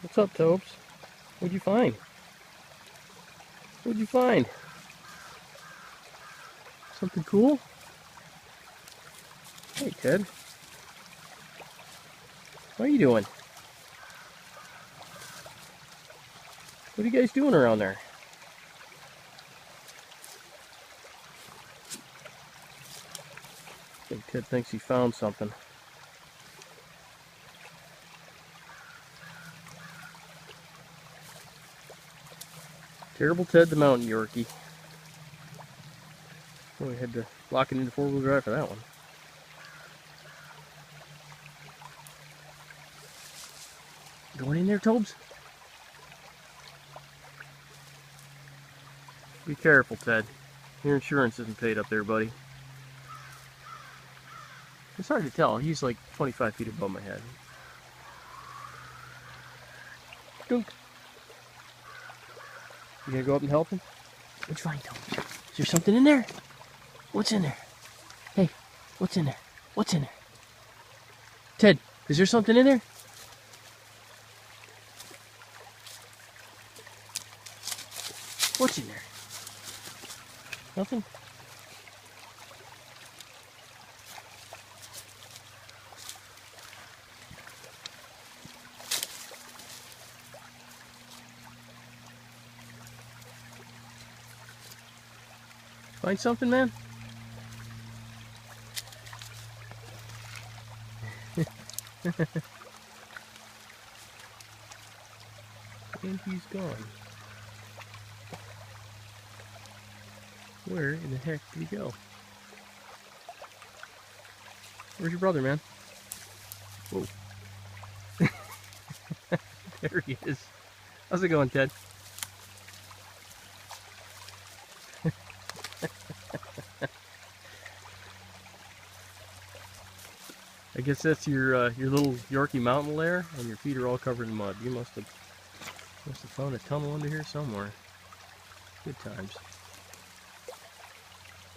What's up, Tobes? What'd you find? What'd you find? Something cool? Hey, Ted. What are you doing? What are you guys doing around there? I think Ted thinks he found something. TerribleTed the mountain Yorkie. Oh, we had to lock it into four-wheel drive for that one. Going in there, Tobes? Be careful, Ted. Your insurance isn't paid up there, buddy. It's hard to tell. He's like 25 feet above my head. Dunk. You gonna go up and help him? What'd you find, Tobes? Is there something in there? What's in there? Hey, what's in there? What's in there? Ted, is there something in there? What's in there? Nothing? Find something, man? And he's gone. Where in the heck did he go? Where's your brother, man? Whoa. There he is. How's it going, Ted? I guess that's your little Yorkie mountain lair, and your feet are all covered in mud. You must have found a tunnel under here somewhere. Good times.